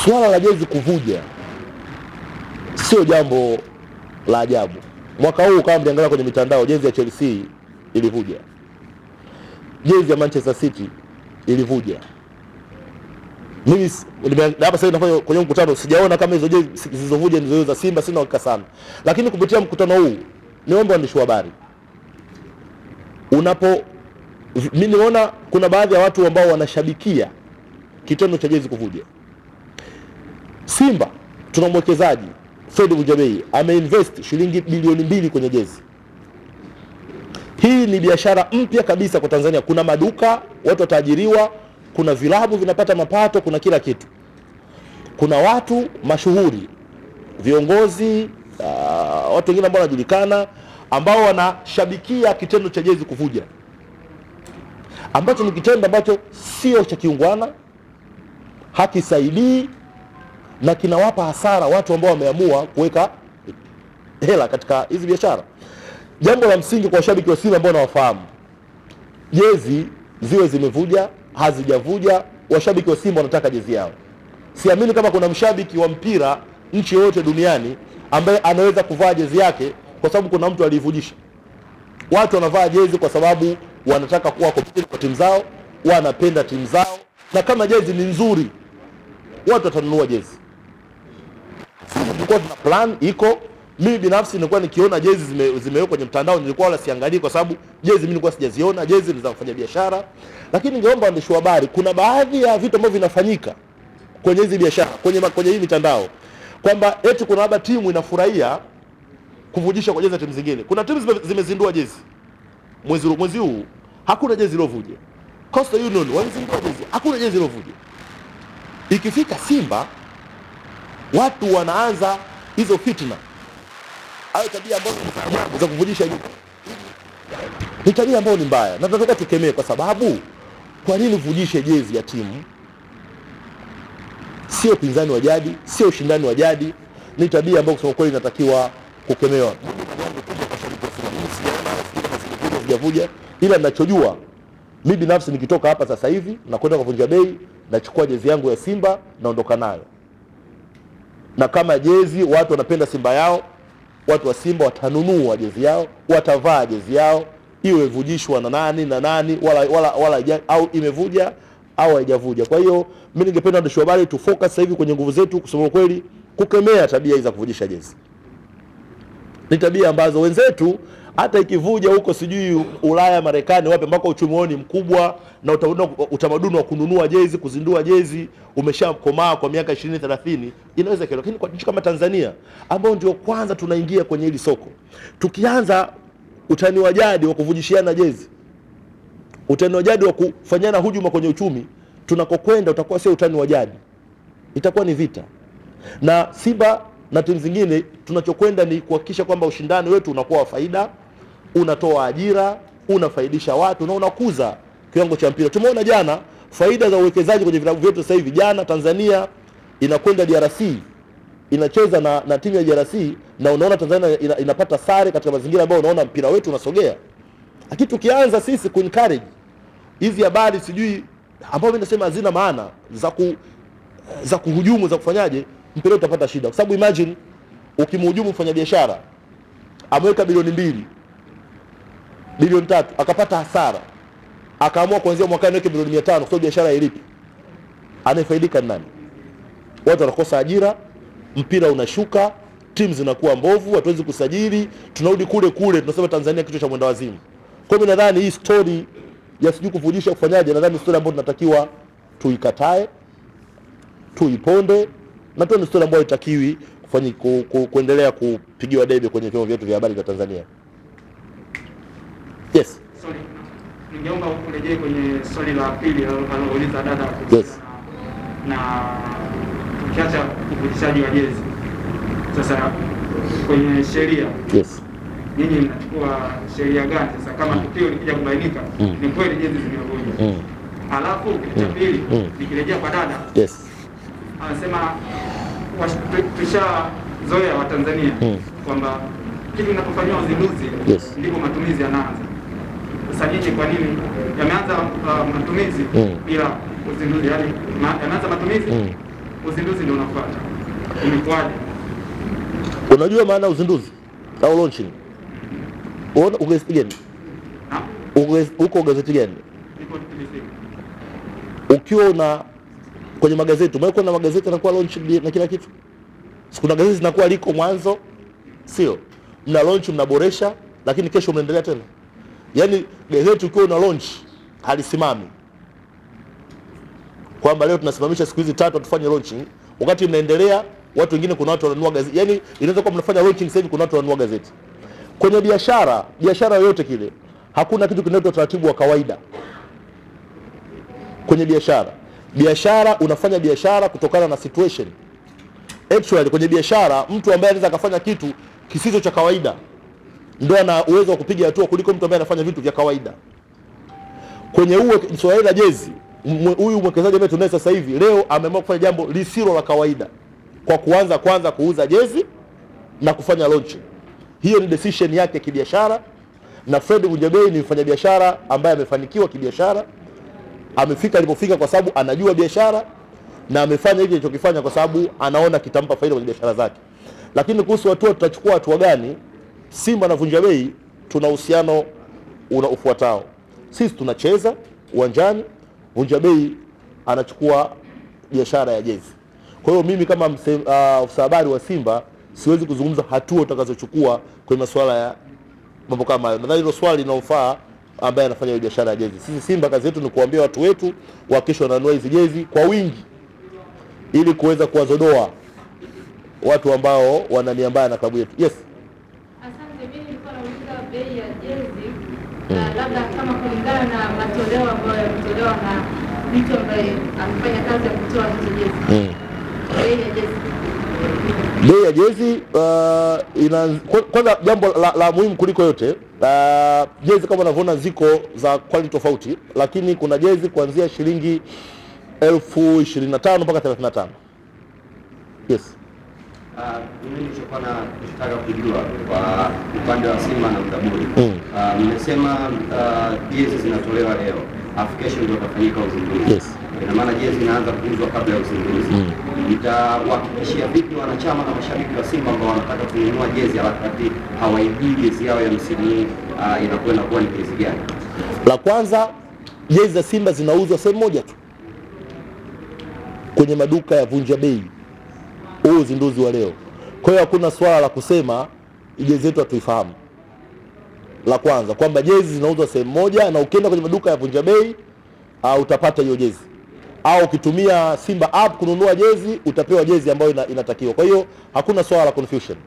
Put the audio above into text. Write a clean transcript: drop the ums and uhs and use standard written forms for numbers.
Swala la jezi kuvuja sio jambo la ajabu. Mwaka huu kama mliangalia kwenye mitandao, jezi ya Chelsea ilivuja, jezi ya Manchester City ilivuja. Mimi hapa sasa nafanya kwenye mkutano, sijaona kama hizo jezi zilizovuja ndizo za Simba, sina hakika sana. Lakini kupitia mkutano huu niombe waandishi wa habari, mimi nimeona kuna baadhi ya watu ambao wanashabikia kitendo cha jezi kuvuja. Simba tuna mwekezaji Fred Bujabei ameinvest shilingi bilioni 2 kwenye jezi. Hii ni biashara mpya kabisa kwa Tanzania. Kuna maduka, watu wataajiriwa, kuna vilabu vinapata mapato, kuna kila kitu. Kuna watu mashuhuri, viongozi, watu wengine ambao wanajulikana ambao wanashabikia kitendo cha jezi kuvuja, ambacho ni kitendo ambacho sio cha kiungwana, hakisaidii na kinawapa hasara watu ambao wameamua kuweka hela katika hizi biashara. Jambo la msingi kwa washabiki wa Simba ambao nawafahamu, jezi ziwe zimevuja, hazijavuja, washabiki wa Simba wanataka jezi yao. Siamini kama kuna mshabiki wa mpira nchi yote duniani ambaye anaweza kuvaa jezi yake kwa sababu kuna mtu alivujisha. Watu wanavaa jezi kwa sababu wanataka kuwa competitive kwa timu zao, wanapenda timu zao, na kama jezi ni nzuri watu watanunua jezi. Tulikuwa tuna plan iko. Mimi binafsi nilikuwa nikiona jezi zimewekwa kwenye mtandao, nilikuwa wala siangalii kwa sababu jezi mimi nilikuwa sijaziona, jezi ni za kufanya biashara. Lakini ningeomba waandishi wa habari, kuna baadhi ya vitu ambavyo vinafanyika kwenye hizi biashara, kwenye hii mitandao, kwamba eti kuna labda timu inafurahia kuvujisha kwa jezi za timu zingine. Kuna timu zimezindua jezi mwezi huu, hakuna jezi iliyovuja. Coastal Union walizindua jezi, hakuna jezi iliyovuja. Ikifika Simba watu wanaanza hizo fitna. Hayo tabia ambazo za kuvujisha jezi ni tabia ambayo ni mbaya, na tunataka tukemee, kwa sababu kwa nini vujishe jezi ya timu? Sio pinzani wa jadi, sio ushindani wa jadi. Ni tabia ambayo kusema kweli inatakiwa kukemewa. Sijavuja, ila ninachojua mimi binafsi nikitoka hapa sasa hivi na kwenda kwa Vunja Bei, nachukua jezi yangu ya Simba naondoka nayo. Na kama jezi watu wanapenda Simba yao, watu wa Simba watanunua jezi yao, watavaa jezi yao, iwe vujishwa na nani wala au imevuja au haijavuja. Kwa hiyo mimi ningependa waandishi wa habari tu focus sasa hivi kwenye nguvu zetu, kusema kweli, kukemea tabia hizi za kuvujisha jezi. Ni tabia ambazo wenzetu hata ikivuja huko sijui Ulaya, Marekani, wapi ambako uchumi wao ni mkubwa na utamaduni wa kununua jezi, kuzindua jezi umeshakomaa kwa miaka 20-30, inaweza kile. Lakini kwa nchi kama Tanzania ambao ndio kwanza tunaingia kwenye hili soko, tukianza utani wa jadi wa kuvujishiana jezi, utani wa jadi wa kufanyana hujuma kwenye uchumi, tunakokwenda utakuwa sio utani wa jadi, itakuwa ni vita. Na Simba na timu zingine tunachokwenda ni kuhakikisha kwamba ushindani wetu unakuwa wa faida, unatoa ajira, unafaidisha watu na unakuza kiwango cha mpira. Tumeona jana faida za uwekezaji kwenye vilabu vyetu. Sasa hivi jana Tanzania inakwenda DRC, inacheza na timu ya DRC, na unaona Tanzania inapata sare katika mazingira ambayo unaona mpira wetu unasogea. Lakini tukianza sisi kuencourage hizi habari sijui ambao mimi nasema hazina maana za kuhujumu, za kufanyaje, mpira utapata shida. Kwa sababu imagine ukimhujumu mfanya biashara ameweka bilioni 2, bilioni 3, akapata hasara, akaamua kuanzia mwakani weke bilioni 500 kwa sababu biashara ilipi, anafaidika nani? Watu wanakosa ajira, mpira unashuka, timu zinakuwa mbovu, hatuwezi kusajili, tunarudi kule tunasema Tanzania kichwa cha mwenda wazimu. Kwa hiyo nadhani hii story ya sijui kuvujisha kufanyaje, nadhani story ambayo tunatakiwa tuikatae, tuiponde, na tu ni story ambayo itakiwi kuendelea kupigiwa debe kwenye vyombo vyetu vya habari vya Tanzania. Yes. Sorry. Ningeomba urejee kwenye swali la pili alilouliza dada. Yes. Na ukiacha uvujishaji wa jezi, sasa kwenye sheria, yes, nyinyi mnachukua sheria gani sasa kama tukio likija kubainika ni kweli jezi zimevuja? Alafu cha pili nikirejea kwa dada, yes, anasema tushazoea wa Tanzania kwamba kitu kinapofanywa uzinduzi, yes, ndipo matumizi yanaanza. Sasa nyinyi kwa nini yameanza matumizi bila uzinduzi? Yani yameanza matumizi uzinduzi ndio unafuata. Imekwaje? Unajua maana uzinduzi au launching? Uko gazeti gani? Uko gazeti gani? Ukiwa na kwenye magazeti, umeona na magazeti yanakuwa launch na kila kitu. Kuna gazeti zinakuwa liko mwanzo, sio? Mna launch, mnaboresha, lakini kesho mnaendelea tena. Yaani gazeti ukiwa una launch halisimami. Kwamba leo tunasimamisha siku hizi 3 tufanye launching, wakati mnaendelea watu wengine, kuna watu wananunua gazeti. Yaani inaweza kuwa mnafanya launching sasa hivi kuna watu wananunua gazeti. Kwenye biashara yoyote kile, hakuna kitu kinaitwa taratibu wa kawaida. Kwenye biashara unafanya biashara kutokana na situation. Actually kwenye biashara mtu ambaye anaweza akafanya kitu kisicho cha kawaida ndio ana uwezo wa kupiga hatua kuliko mtu ambaye anafanya vitu vya kawaida. Kwenye swala la jezi, huyu mwekezaji ambaye tunaye sasa hivi leo ameamua kufanya jambo lisilo la kawaida kwa kwanza kuuza jezi na kufanya launching. Hiyo ni decision yake kibiashara, na Fred Vunjabei ni mfanyabiashara ambaye amefanikiwa kibiashara. Amefika alipofika kwa sababu anajua biashara, na amefanya hiki alichokifanya kwa sababu anaona kitampa faida kwenye biashara zake. Lakini kuhusu hatua tutachukua hatua gani, Simba na Vunjabei tuna uhusiano ufuatao. Sisi tunacheza uwanjani, Vunjabei anachukua biashara ya jezi. Kwa hiyo mimi kama afisa habari wa Simba siwezi kuzungumza hatua utakazochukua kwenye masuala ya mambo kama hayo. Nadhani hilo swali linaofaa ambaye anafanya biashara ya jezi. Sisi Simba kazi yetu ni kuambia watu wetu wakisha wananunua hizi jezi kwa wingi ili kuweza kuwazodoa watu ambao wana nia mbaya na klabu yetu. Yes. Asante. Mimi nilikuwa nauliza bei ya jezi labda kama kulingana na matoleo ambayo yametolewa na mtu ambaye anafanya kazi ya kutoa hizo jezi. Bei ya jezi kwanza jambo la muhimu kuliko yote, jezi kama unavyoona ziko za quality tofauti, lakini kuna jezi kuanzia shilingi 25,000 mpaka 35,000. Yes. Mimi nilichokuwa nataka kujua kwa upande wa Simba na Mtaburi. Mmesema jezi zinatolewa leo, afu kesho ndio utafanyika uzinduzi. Yes. Ina maana jezi inaanza kuuzwa kabla ya uzinduzi. Mtawahakikishia vipi wanachama na mashabiki wa Simba ambao wanataka kununua jezi wakati hawaibii jezi yao ya msimu inakuwa ni jezi gani? La kwanza, jezi za Simba zinauzwa sehemu moja tu, kwenye maduka ya Vunjabei. Huu uzinduzi wa leo. Kwa hiyo hakuna swala la kusema jezi yetu hatuifahamu. La kwanza kwamba jezi zinauzwa sehemu moja, na ukienda kwenye maduka ya Vunjabei utapata hiyo jezi, au ukitumia Simba app kununua jezi utapewa jezi ambayo inatakiwa. Kwa hiyo hakuna swala la confusion.